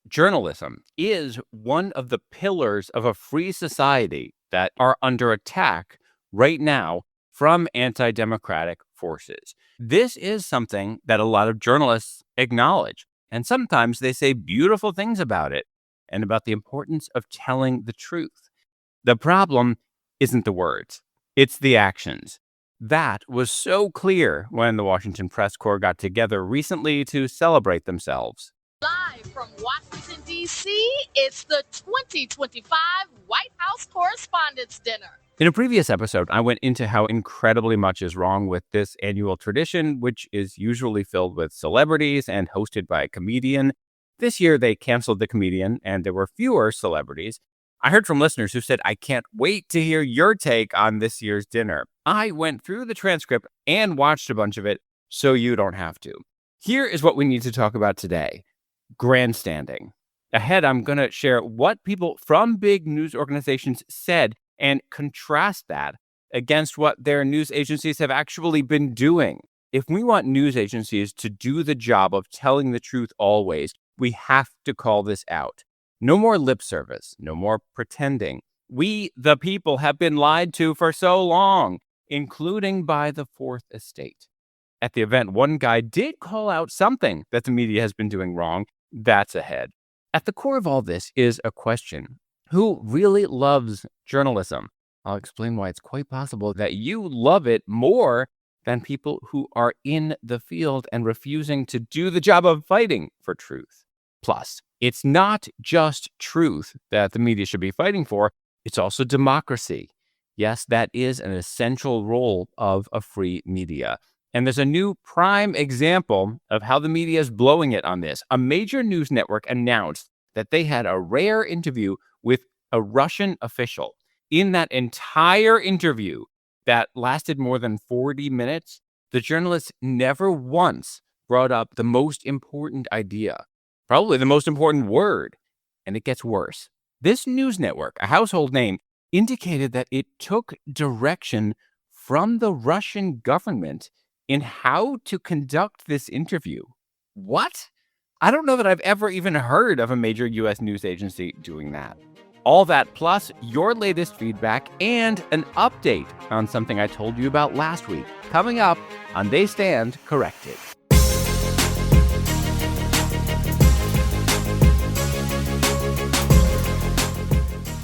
Journalism is one of the pillars of a free society that are under attack right now from anti-democratic forces. This is something that a lot of journalists acknowledge, and sometimes they say beautiful things about it and about the importance of telling the truth. The problem isn't the words, it's the actions. That was so clear when the Washington Press Corps got together recently to celebrate themselves. Live from Washington, D.C., it's the 2025 White House Correspondents' Dinner. In a previous episode, I went into how incredibly much is wrong with this annual tradition, which is usually filled with celebrities and hosted by a comedian. This year, they canceled the comedian, and there were fewer celebrities. I heard from listeners who said, I can't wait to hear your take on this year's dinner. I went through the transcript and watched a bunch of it, so you don't have to. Here is what we need to talk about today. Grandstanding. Ahead, I'm going to share what people from big news organizations said and contrast that against what their news agencies have actually been doing. If we want news agencies to do the job of telling the truth always, we have to call this out. No more lip service, no more pretending. We, the people, have been lied to for so long, including by the Fourth Estate. At the event, one guy did call out something that the media has been doing wrong. That's ahead. At the core of all this is a question. Who really loves journalism? I'll explain why it's quite possible that you love it more than people who are in the field and refusing to do the job of fighting for truth. Plus, it's not just truth that the media should be fighting for, it's also democracy. Yes, that is an essential role of a free media. And there's a new prime example of how the media is blowing it on this. A major news network announced that they had a rare interview with a Russian official. In that entire interview that lasted more than 40 minutes, the journalist never once brought up the most important idea, probably the most important word. And it gets worse. This news network, a household name, indicated that it took direction from the Russian government in how to conduct this interview. What? I don't know that I've ever even heard of a major U.S. news agency doing that. All that plus your latest feedback and an update on something I told you about last week. Coming up on They Stand Corrected.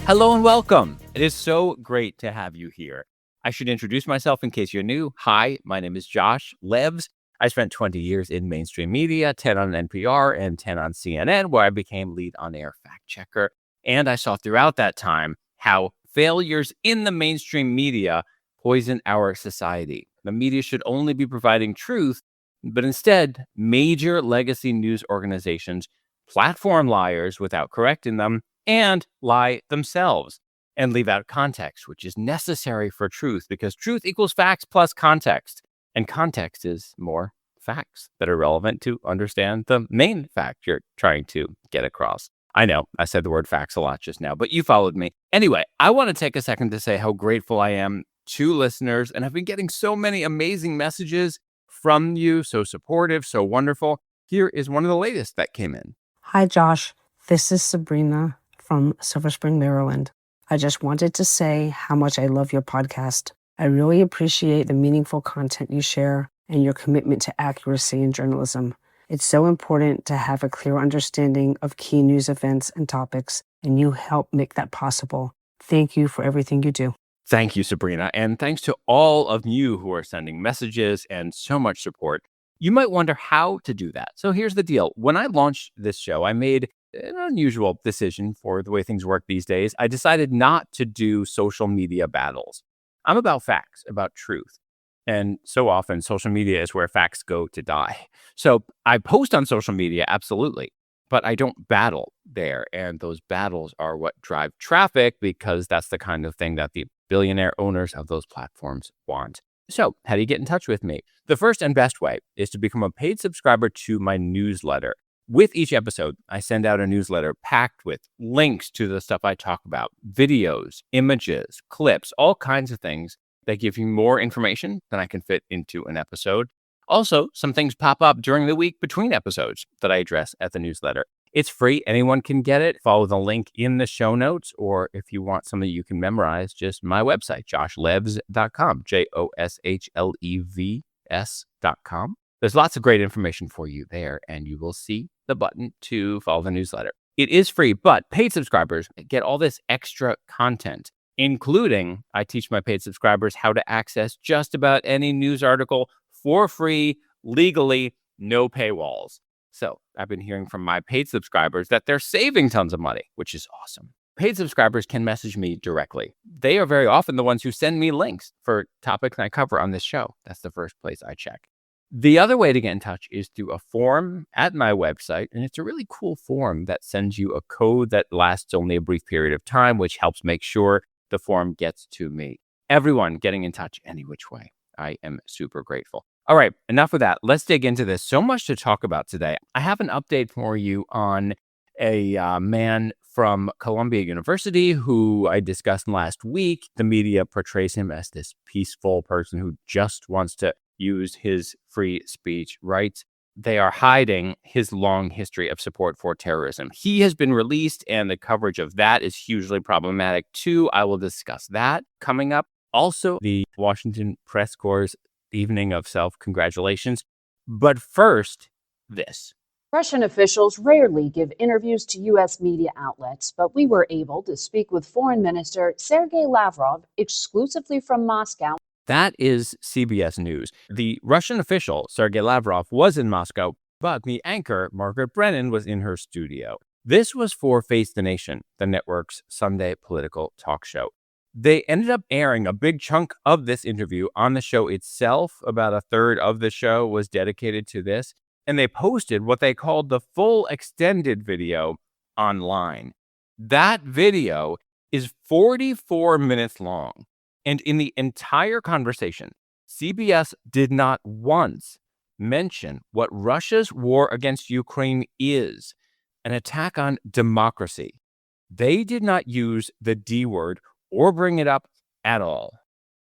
Hello and welcome. It is so great to have you here. I should introduce myself in case you're new. Hi, my name is Josh Levs. I spent 20 years in mainstream media, 10 on NPR and 10 on CNN, where I became lead on-air fact checker. And I saw throughout that time how failures in the mainstream media poison our society. The media should only be providing truth, but instead, major legacy news organizations platform liars without correcting them and lie themselves and leave out context, which is necessary for truth because truth equals facts plus context. And context is more facts that are relevant to understand the main fact you're trying to get across. I know I said the word facts a lot just now, but you followed me. Anyway, I want to take a second to say how grateful I am to listeners. And I've been getting so many amazing messages from you, so supportive, so wonderful. Here is one of the latest that came in. Hi, Josh. This is Sabrina from Silver Spring, Maryland. I just wanted to say how much I love your podcast. I really appreciate the meaningful content you share and your commitment to accuracy in journalism. It's so important to have a clear understanding of key news events and topics, and you help make that possible. Thank you for everything you do. Thank you, Sabrina. And thanks to all of you who are sending messages and so much support. You might wonder how to do that. So here's the deal. When I launched this show, I made an unusual decision for the way things work these days. I decided not to do social media battles. I'm about facts, about truth. And so often social media is where facts go to die. So I post on social media, absolutely, but I don't battle there. And those battles are what drive traffic because that's the kind of thing that the billionaire owners of those platforms want. So how do you get in touch with me? The first and best way is to become a paid subscriber to my newsletter. With each episode, I send out a newsletter packed with links to the stuff I talk about, videos, images, clips, all kinds of things that give you more information than I can fit into an episode. Also, some things pop up during the week between episodes that I address at the newsletter. It's free. Anyone can get it. Follow the link in the show notes, or if you want something you can memorize, just my website, joshlevs.com, JOSHLEVS.com. There's lots of great information for you there, and you will see the button to follow the newsletter. It is free, but paid subscribers get all this extra content, including I teach my paid subscribers how to access just about any news article for free, legally, no paywalls. So I've been hearing from my paid subscribers that they're saving tons of money, which is awesome. Paid subscribers can message me directly. They are very often the ones who send me links for topics I cover on this show. That's the first place I check. The other way to get in touch is through a form at my website, and it's a really cool form that sends you a code that lasts only a brief period of time, which helps make sure the form gets to me. Everyone getting in touch any which way. I am super grateful. All right, enough of that. Let's dig into this. So much to talk about today. I have an update for you on a man from Columbia University who I discussed last week. The media portrays him as this peaceful person who just wants to use his free speech rights. They are hiding his long history of support for terrorism. He has been released, and the coverage of that is hugely problematic too. I will discuss that coming up. Also, the Washington Press Corps' evening of self-congratulations. But first, this. Russian officials rarely give interviews to U.S. media outlets, but we were able to speak with Foreign Minister Sergei Lavrov exclusively from Moscow. That is CBS News. The Russian official, Sergei Lavrov, was in Moscow, but the anchor, Margaret Brennan, was in her studio. This was for Face the Nation, the network's Sunday political talk show. They ended up airing a big chunk of this interview on the show itself. About a third of the show was dedicated to this, and they posted what they called the full extended video online. That video is 44 minutes long. And in the entire conversation, CBS did not once mention what Russia's war against Ukraine is, an attack on democracy. They did not use the D word or bring it up at all.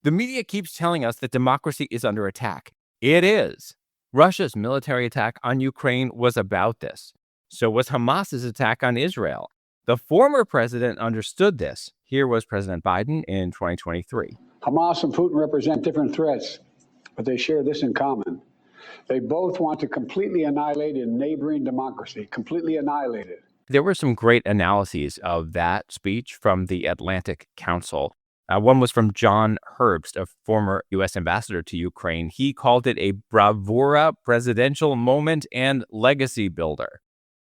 The media keeps telling us that democracy is under attack. It is. Russia's military attack on Ukraine was about this. So was Hamas's attack on Israel. The former president understood this. Here was President Biden in 2023. Hamas and Putin represent different threats, but they share this in common. They both want to completely annihilate a neighboring democracy, completely annihilate it. There were some great analyses of that speech from the Atlantic Council. One was from John Herbst, a former U.S. ambassador to Ukraine. He called it a bravura presidential moment and legacy builder.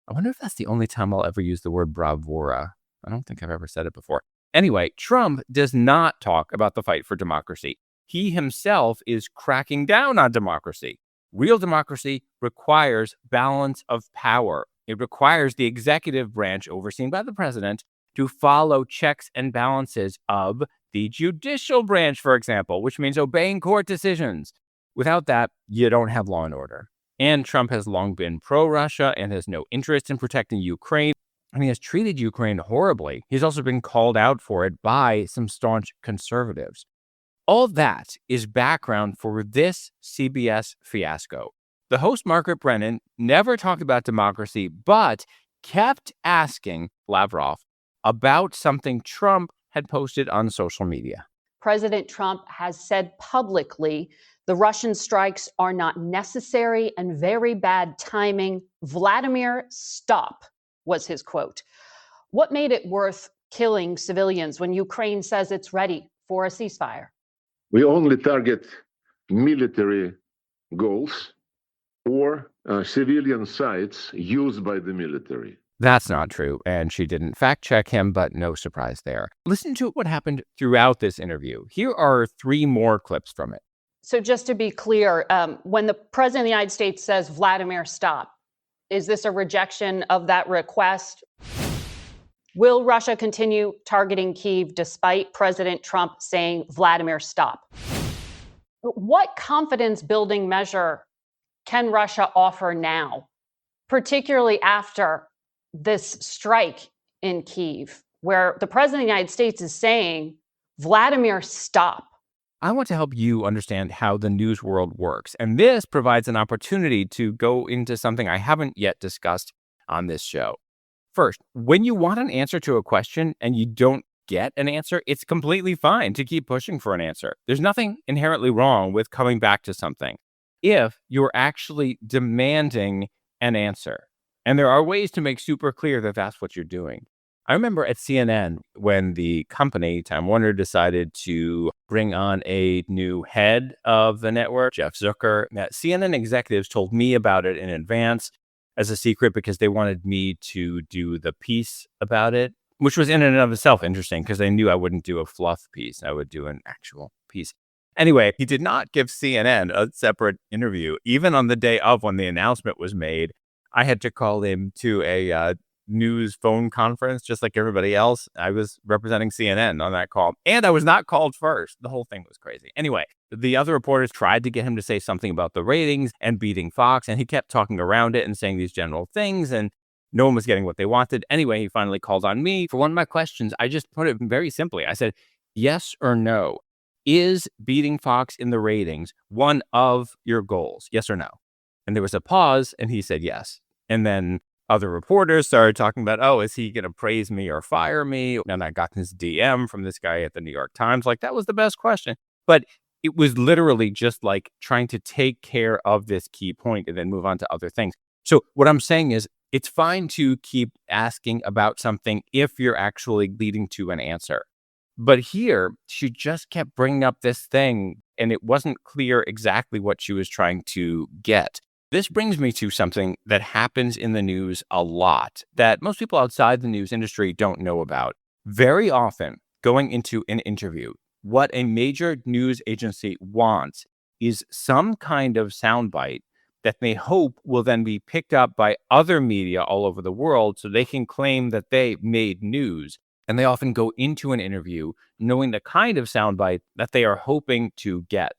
I wonder if that's the only time I'll ever use the word bravura. I don't think I've ever said it before. Anyway, Trump does not talk about the fight for democracy. He himself is cracking down on democracy. Real democracy requires balance of power. It requires the executive branch, overseen by the president, to follow checks and balances of the judicial branch, for example, which means obeying court decisions. Without that, you don't have law and order. And Trump has long been pro-Russia and has no interest in protecting Ukraine. And he has treated Ukraine horribly. He's also been called out for it by some staunch conservatives. All that is background for this CBS fiasco. The host, Margaret Brennan, never talked about democracy, but kept asking Lavrov about something Trump had posted on social media. President Trump has said publicly the Russian strikes are not necessary and very bad timing. Vladimir, stop, was his quote. What made it worth killing civilians when Ukraine says it's ready for a ceasefire? We only target military goals or civilian sites used by the military. That's not true, and she didn't fact-check him, but no surprise there. Listen to what happened throughout this interview. Here are 3 more clips from it. So just to be clear, when the president of the United States says, Vladimir, stop, is this a rejection of that request? Will Russia continue targeting Kyiv despite President Trump saying, Vladimir, stop? What confidence-building measure can Russia offer now, particularly after this strike in Kyiv, where the president of the United States is saying, Vladimir, stop? I want to help you understand how the news world works, and this provides an opportunity to go into something I haven't yet discussed on this show. First, when you want an answer to a question and you don't get an answer, it's completely fine to keep pushing for an answer. There's nothing inherently wrong with coming back to something if you're actually demanding an answer. And there are ways to make super clear that that's what you're doing. I remember at CNN when the company, Time Warner, decided to bring on a new head of the network, Jeff Zucker. That CNN executives told me about it in advance as a secret because they wanted me to do the piece about it, which was in and of itself interesting because they knew I wouldn't do a fluff piece. I would do an actual piece. Anyway, he did not give CNN a separate interview. Even on the day of when the announcement was made, I had to call him to a news phone conference just like everybody else. I was representing CNN on that call, and I was not called first. The whole thing was crazy. Anyway, the other reporters tried to get him to say something about the ratings and beating Fox, and he kept talking around it and saying these general things, and no one was getting what they wanted. Anyway, he finally called on me for one of my questions. I just put it very simply. I said, yes or no? Is beating Fox in the ratings one of your goals? Yes or no? And there was a pause, and he said yes. And then other reporters started talking about, oh, is he going to praise me or fire me? And I got this DM from this guy at the New York Times. Like, that was the best question. But it was literally just like trying to take care of this key point and then move on to other things. So what I'm saying is it's fine to keep asking about something if you're actually leading to an answer. But here, she just kept bringing up this thing, and it wasn't clear exactly what she was trying to get. This brings me to something that happens in the news a lot that most people outside the news industry don't know about. Very often, going into an interview, what a major news agency wants is some kind of soundbite that they hope will then be picked up by other media all over the world so they can claim that they made news. And they often go into an interview knowing the kind of soundbite that they are hoping to get.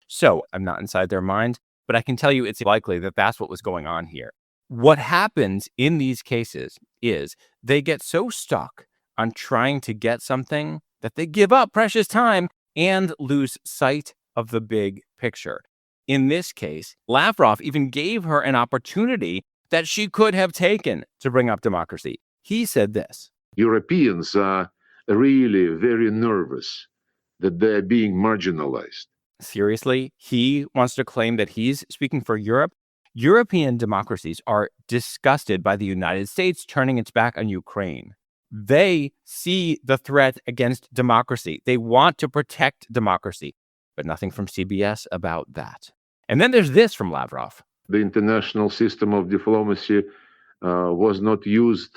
So I'm not inside their mind, but I can tell you it's likely that that's what was going on here. What happens in these cases is they get so stuck on trying to get something that they give up precious time and lose sight of the big picture. In this case, Lavrov even gave her an opportunity that she could have taken to bring up democracy. He said this. Europeans are really very nervous that they're being marginalized. Seriously, he wants to claim that he's speaking for Europe. European democracies are disgusted by the United States turning its back on Ukraine. They see the threat against democracy. They want to protect democracy, but nothing from CBS about that. And then there's this from Lavrov. The international system of diplomacy was not used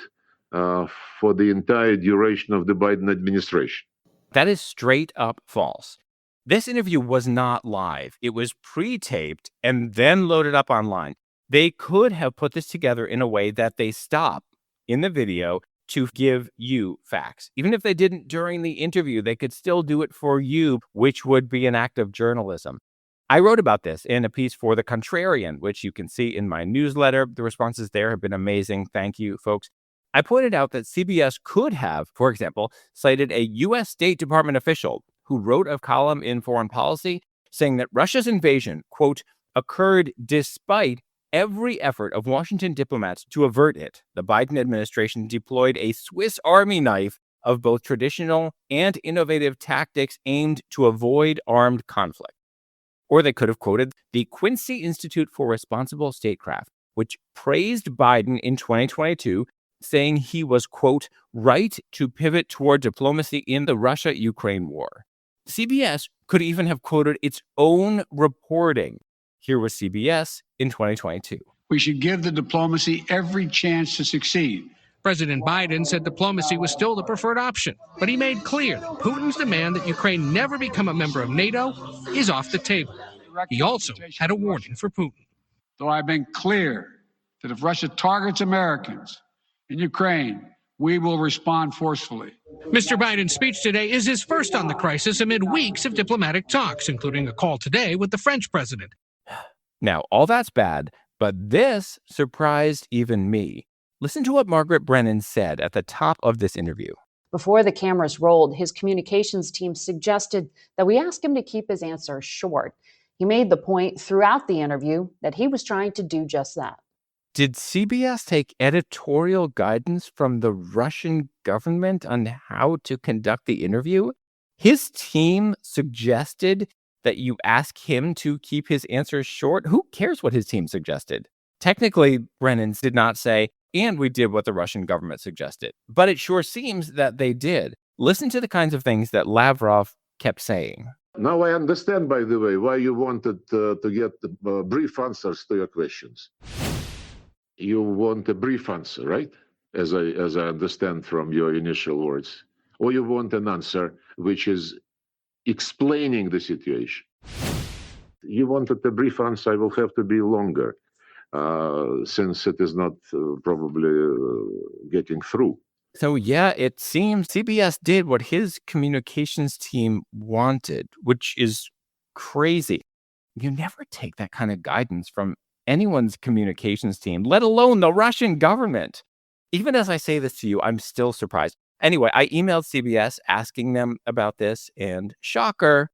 for the entire duration of the Biden administration. That is straight up false. This interview was not live. It was pre-taped and then loaded up online. They could have put this together in a way that they stop in the video to give you facts. Even if they didn't during the interview, they could still do it for you, which would be an act of journalism. I wrote about this in a piece for The Contrarian, which you can see in my newsletter. The responses there have been amazing. Thank you, folks. I pointed out that CBS could have, for example, cited a U.S. State Department official who wrote a column in Foreign Policy saying that Russia's invasion, quote, occurred despite every effort of Washington diplomats to avert it. The Biden administration deployed a Swiss Army knife of both traditional and innovative tactics aimed to avoid armed conflict. Or they could have quoted the Quincy Institute for Responsible Statecraft, which praised Biden in 2022, saying he was, quote, right to pivot toward diplomacy in the Russia-Ukraine war. CBS could even have quoted its own reporting. Here was CBS in 2022. We should give the diplomacy every chance to succeed. President Biden said diplomacy was still the preferred option, but he made clear that Putin's demand that Ukraine never become a member of NATO is off the table. He also had a warning for Putin. Though I've been clear that if Russia targets Americans in Ukraine, we will respond forcefully. Mr. Biden's speech today is his first on the crisis amid weeks of diplomatic talks, including a call today with the French president. Now, all that's bad, but this surprised even me. Listen to what Margaret Brennan said at the top of this interview. Before the cameras rolled, his communications team suggested that we ask him to keep his answers short. He made the point throughout the interview that he was trying to do just that. Did CBS take editorial guidance from the Russian government on how to conduct the interview? His team suggested that you ask him to keep his answers short. Who cares what his team suggested? Technically, Brennan did not say, and we did what the Russian government suggested, but it sure seems that they did. Listen to the kinds of things that Lavrov kept saying. Now I understand, by the way, why you wanted to get brief answers to your questions. You want a brief answer, right? As I understand from your initial words. Or you want an answer which is explaining the situation. You wanted a brief answer, I will have to be longer, since it is not probably getting through. So, yeah, it seems CBS did what his communications team wanted, which is crazy. You never take that kind of guidance from anyone's communications team, let alone the Russian government. Even as I say this to you, I'm still surprised. Anyway, I emailed CBS asking them about this, and shocker,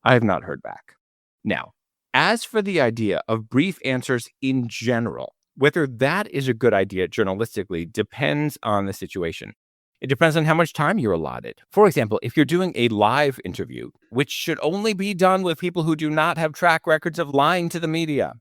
I have not heard back. Now, as for the idea of brief answers in general, whether that is a good idea journalistically depends on the situation. It depends on how much time you're allotted. For example, if you're doing a live interview, which should only be done with people who do not have track records of lying to the media,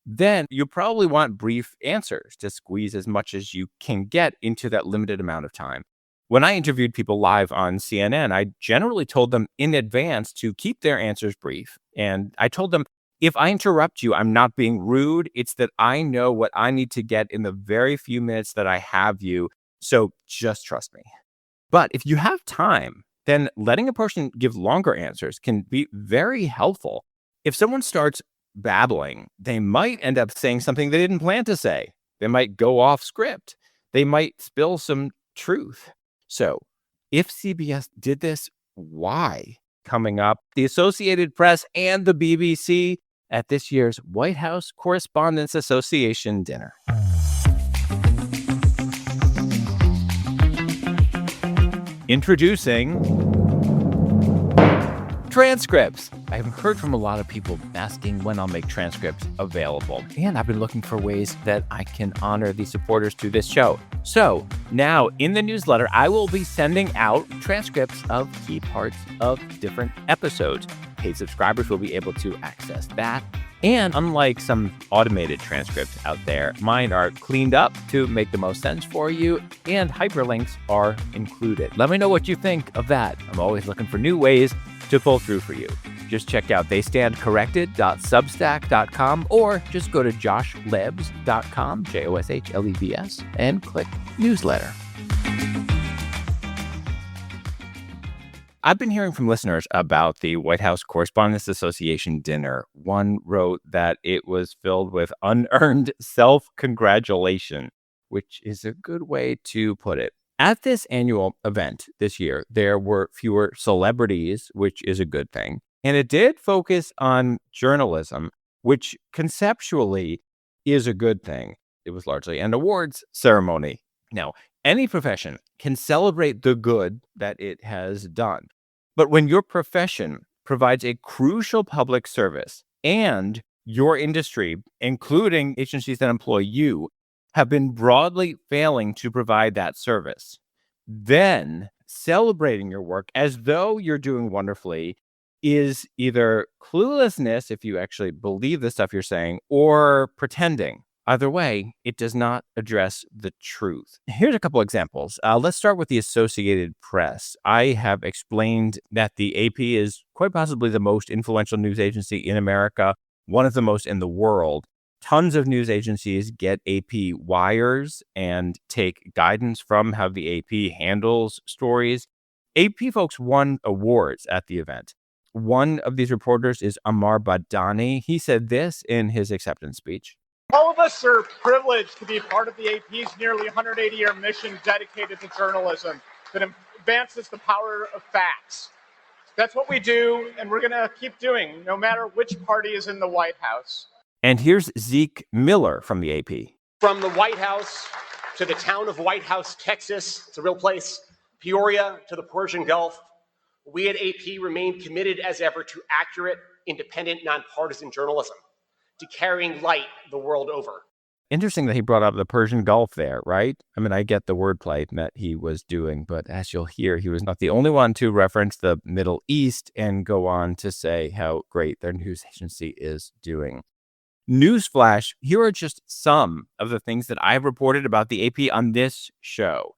then you probably want brief answers to squeeze as much as you can get into that limited amount of time. When I interviewed people live on CNN, I generally told them in advance to keep their answers brief. And I told them, if I interrupt you, I'm not being rude. It's that I know what I need to get in the very few minutes that I have you. So just trust me. But if you have time, then letting a person give longer answers can be very helpful. If someone starts babbling, they might end up saying something they didn't plan to say. They might go off script. They might spill some truth. So if CBS did this, why? Coming up, the Associated Press and the BBC at this year's White House Correspondents Association dinner. Introducing transcripts. I've heard from a lot of people asking when I'll make transcripts available, and I've been looking for ways that I can honor the supporters to this show. So now in the newsletter, I will be sending out transcripts of key parts of different episodes. Paid subscribers will be able to access that. And unlike some automated transcripts out there, mine are cleaned up to make the most sense for you, and hyperlinks are included. Let me know what you think of that. I'm always looking for new ways to pull through for you. Just check out theystandcorrected.substack.com or just go to joshlebs.com, JOSHLEBS, and click newsletter. I've been hearing from listeners about the White House Correspondents Association dinner. One wrote that it was filled with unearned self-congratulation, which is a good way to put it. At this annual event this year, there were fewer celebrities, which is a good thing. And it did focus on journalism, which conceptually is a good thing. It was largely an awards ceremony. Now, any profession can celebrate the good that it has done. But when your profession provides a crucial public service and your industry, including agencies that employ you, have been broadly failing to provide that service, then celebrating your work as though you're doing wonderfully is either cluelessness, if you actually believe the stuff you're saying, or pretending. Either way, it does not address the truth. Here's a couple examples. Let's start with the Associated Press. I have explained that the AP is quite possibly the most influential news agency in America, one of the most in the world. Tons of news agencies get AP wires and take guidance from how the AP handles stories. AP folks won awards at the event. One of these reporters is Amar Badani. He said this in his acceptance speech. All of us are privileged to be part of the AP's nearly 180-year mission dedicated to journalism that advances the power of facts. That's what we do, and we're going to keep doing, no matter which party is in the White House. And here's Zeke Miller from the AP. From the White House to the town of White House, Texas, it's a real place, Peoria to the Persian Gulf, we at AP remain committed as ever to accurate, independent, nonpartisan journalism, to carrying light the world over. Interesting that he brought up the Persian Gulf there, right? I mean, I get the wordplay that he was doing, but as you'll hear, he was not the only one to reference the Middle East and go on to say how great their news agency is doing. Newsflash, here are just some of the things that I've reported about the AP on this show.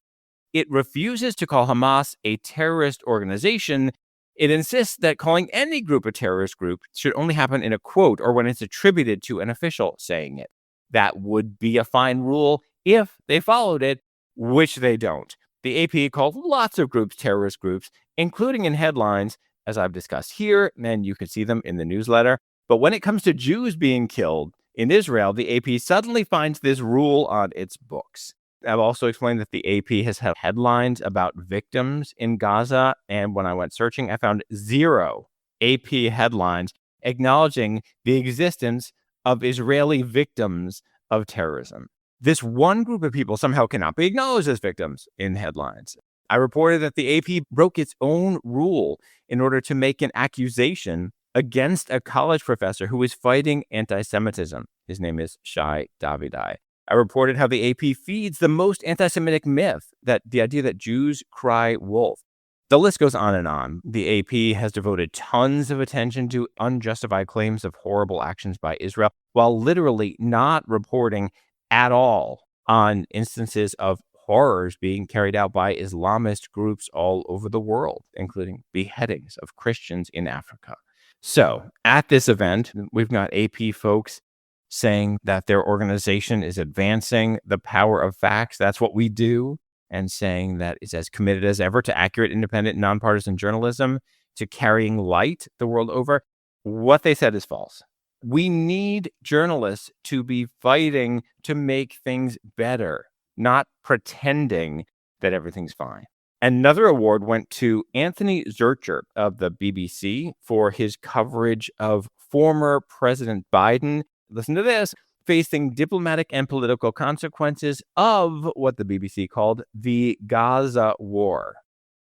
It refuses to call Hamas a terrorist organization. It insists that calling any group a terrorist group should only happen in a quote or when it's attributed to an official saying it. That would be a fine rule if they followed it, which they don't. The AP called lots of groups terrorist groups, including in headlines, as I've discussed here, and you can see them in the newsletter. But when it comes to Jews being killed in Israel, the AP suddenly finds this rule on its books. I've also explained that the AP has had headlines about victims in Gaza, and when I went searching, I found 0 AP headlines acknowledging the existence of Israeli victims of terrorism. This one group of people somehow cannot be acknowledged as victims in headlines. I reported that the AP broke its own rule in order to make an accusation against a college professor who is fighting anti-Semitism. His name is Shai Davidai. I reported how the AP feeds the most anti-Semitic myth, that the idea that Jews cry wolf. The list goes on and on. The AP has devoted tons of attention to unjustified claims of horrible actions by Israel, while literally not reporting at all on instances of horrors being carried out by Islamist groups all over the world, including beheadings of Christians in Africa. So at this event, we've got AP folks saying that their organization is advancing the power of facts. That's what we do. And saying that it's as committed as ever to accurate, independent, nonpartisan journalism, to carrying light the world over. What they said is false. We need journalists to be fighting to make things better, not pretending that everything's fine. Another award went to Anthony Zurcher of the BBC for his coverage of former President Biden. Listen to this. Facing diplomatic and political consequences of what the BBC called the Gaza war.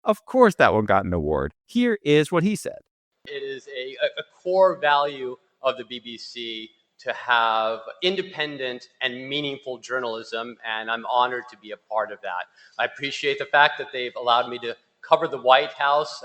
Of course, that one got an award. Here is what he said. It is a core value of the BBC to have independent and meaningful journalism, and I'm honored to be a part of that. I appreciate the fact that they've allowed me to cover the White House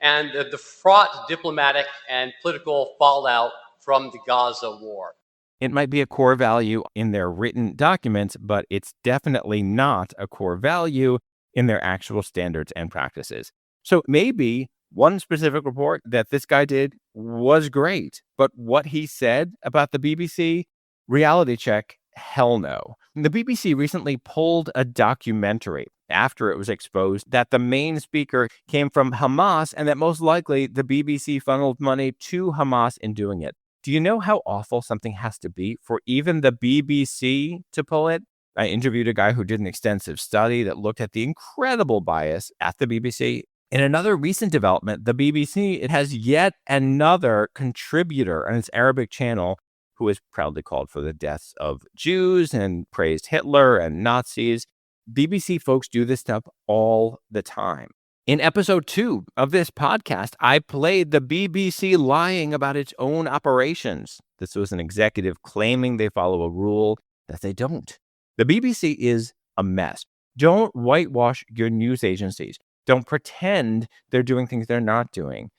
and the fraught diplomatic and political fallout from the Gaza war. It might be a core value in their written documents, but it's definitely not a core value in their actual standards and practices. So maybe one specific report that this guy did was great, but what he said about the BBC, reality check, hell no. The BBC recently pulled a documentary after it was exposed that the main speaker came from Hamas and that most likely the BBC funneled money to Hamas in doing it. Do you know how awful something has to be for even the BBC to pull it? I interviewed a guy who did an extensive study that looked at the incredible bias at the BBC. In another recent development, the BBC, it has yet another contributor on its Arabic channel who is proudly called for the deaths of Jews and praised Hitler and Nazis. BBC folks do this stuff all the time. In episode 2 of this podcast, I played the BBC lying about its own operations. This was an executive claiming they follow a rule that they don't. The BBC is a mess. Don't whitewash your news agencies. Don't pretend they're doing things they're not doing.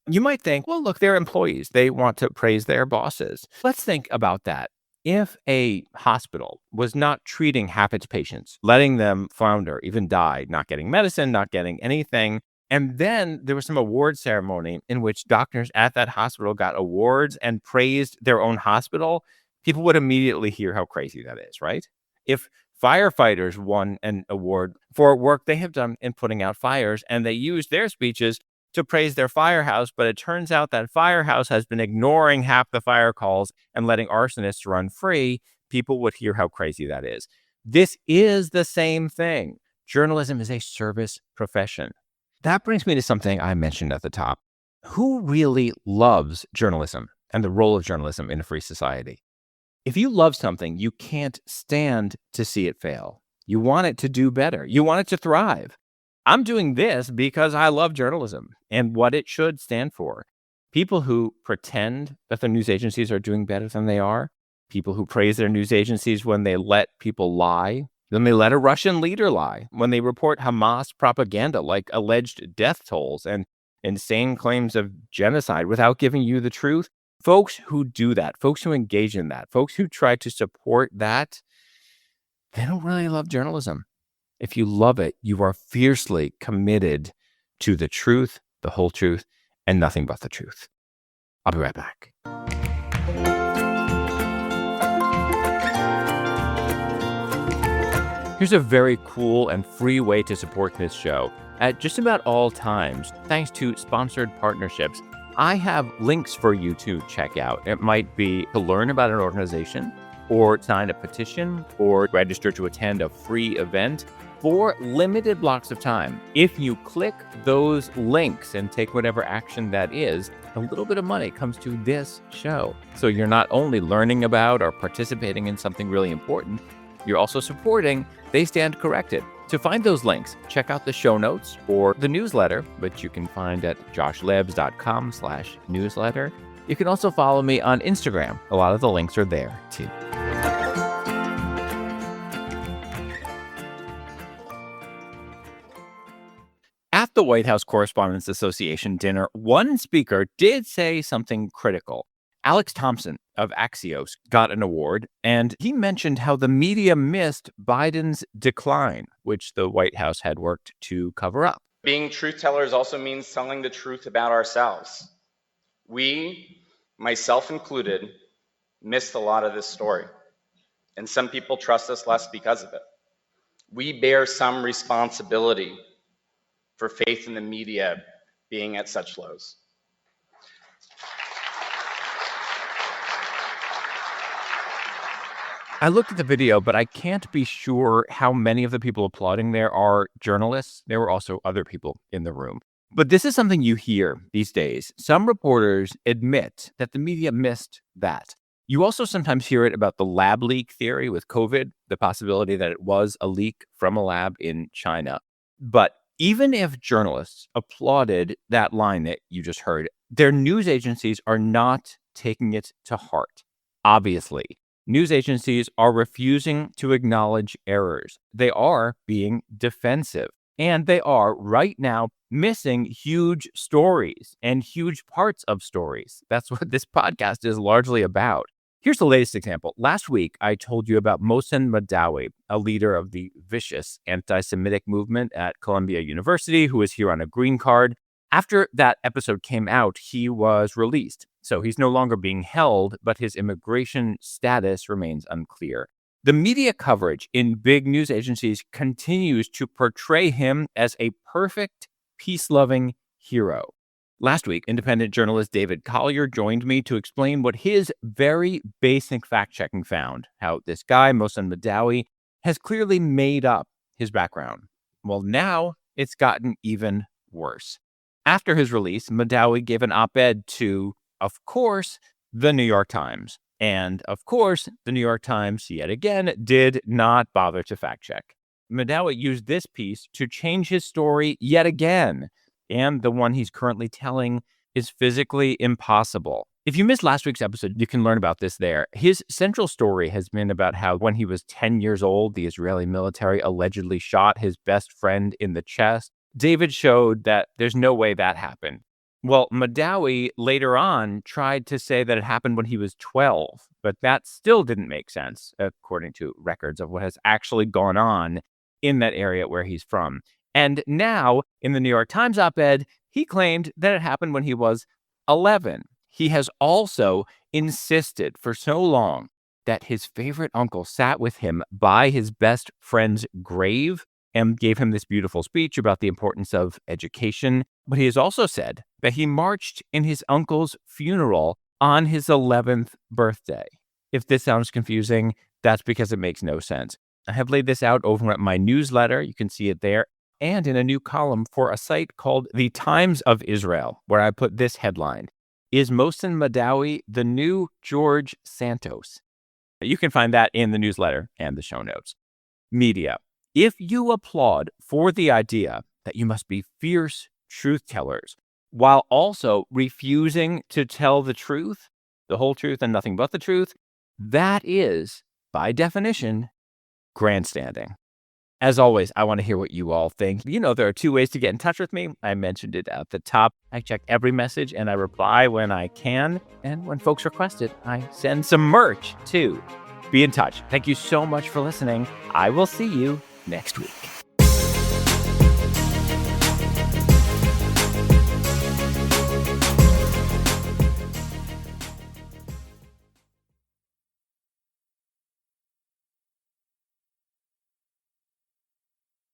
You might think, well, look, they're employees. They want to praise their bosses. Let's think about that. If a hospital was not treating half its patients, letting them flounder, even die, not getting medicine, not getting anything, and then there was some award ceremony in which doctors at that hospital got awards and praised their own hospital, people would immediately hear how crazy that is, right? If firefighters won an award for work they have done in putting out fires and they used their speeches to praise their firehouse, but it turns out that firehouse has been ignoring half the fire calls and letting arsonists run free, people would hear how crazy that is. This is the same thing. Journalism is a service profession. That brings me to something I mentioned at the top. Who really loves journalism and the role of journalism in a free society? If you love something, you can't stand to see it fail. You want it to do better. You want it to thrive. I'm doing this because I love journalism and what it should stand for. People who pretend that the news agencies are doing better than they are, people who praise their news agencies when they let people lie, when they let a Russian leader lie, when they report Hamas propaganda like alleged death tolls and insane claims of genocide without giving you the truth. Folks who do that, folks who engage in that, folks who try to support that, they don't really love journalism. If you love it, you are fiercely committed to the truth, the whole truth, and nothing but the truth. I'll be right back. Here's a very cool and free way to support this show at just about all times, thanks to sponsored partnerships. I have links for you to check out. It might be to learn about an organization, or sign a petition, or register to attend a free event for limited blocks of time. If you click those links and take whatever action that is, a little bit of money comes to this show. So you're not only learning about or participating in something really important, you're also supporting They Stand Corrected. To find those links, check out the show notes or the newsletter, which you can find at joshlebs.com/newsletter. You can also follow me on Instagram. A lot of the links are there too. At the White House Correspondents Association dinner, one speaker did say something critical. Alex Thompson of Axios got an award, and he mentioned how the media missed Biden's decline, which the White House had worked to cover up. Being truth tellers also means telling the truth about ourselves. We, myself included, missed a lot of this story, and some people trust us less because of it. We bear some responsibility for faith in the media being at such lows. I looked at the video, but I can't be sure how many of the people applauding there are journalists. There were also other people in the room. But this is something you hear these days. Some reporters admit that the media missed that. You also sometimes hear it about the lab leak theory with COVID, the possibility that it was a leak from a lab in China. But even if journalists applauded that line that you just heard, their news agencies are not taking it to heart. Obviously, news agencies are refusing to acknowledge errors. They are being defensive, and they are right now missing huge stories and huge parts of stories. That's what this podcast is largely about. Here's the latest example. Last week, I told you about Mohsen Madawi, a leader of the vicious anti-Semitic movement at Columbia University, who is here on a green card. After that episode came out, he was released. So he's no longer being held, but his immigration status remains unclear. The media coverage in big news agencies continues to portray him as a perfect, peace-loving hero. Last week, independent journalist David Collier joined me to explain what his very basic fact-checking found, how this guy, Mohsen Madawi, has clearly made up his background. Well, now it's gotten even worse. After his release, Madawi gave an op-ed to, of course, the New York Times. And, of course, the New York Times, yet again, did not bother to fact-check. Madawi used this piece to change his story yet again. And the one he's currently telling is physically impossible. If you missed last week's episode, you can learn about this there. His central story has been about how when he was 10 years old, the Israeli military allegedly shot his best friend in the chest. David showed that there's no way that happened. Well, Madawi later on tried to say that it happened when he was 12, but that still didn't make sense, according to records of what has actually gone on in that area where he's from. And now, in the New York Times op-ed, he claimed that it happened when he was 11. He has also insisted for so long that his favorite uncle sat with him by his best friend's grave and gave him this beautiful speech about the importance of education. But he has also said that he marched in his uncle's funeral on his 11th birthday. If this sounds confusing, that's because it makes no sense. I have laid this out over at my newsletter. You can see it there. And in a new column for a site called The Times of Israel, where I put this headline, "Is Mohsen Madawi the new George Santos?" You can find that in the newsletter and the show notes. Media. If you applaud for the idea that you must be fierce truth tellers, while also refusing to tell the truth, the whole truth and nothing but the truth, That is, by definition, grandstanding. As always, I want to hear what you all think. There are 2 ways to get in touch with me. I mentioned it at the top. I check every message and I reply when I can. And when folks request it, I send some merch too. Be in touch. Thank you so much for listening. I will see you next week.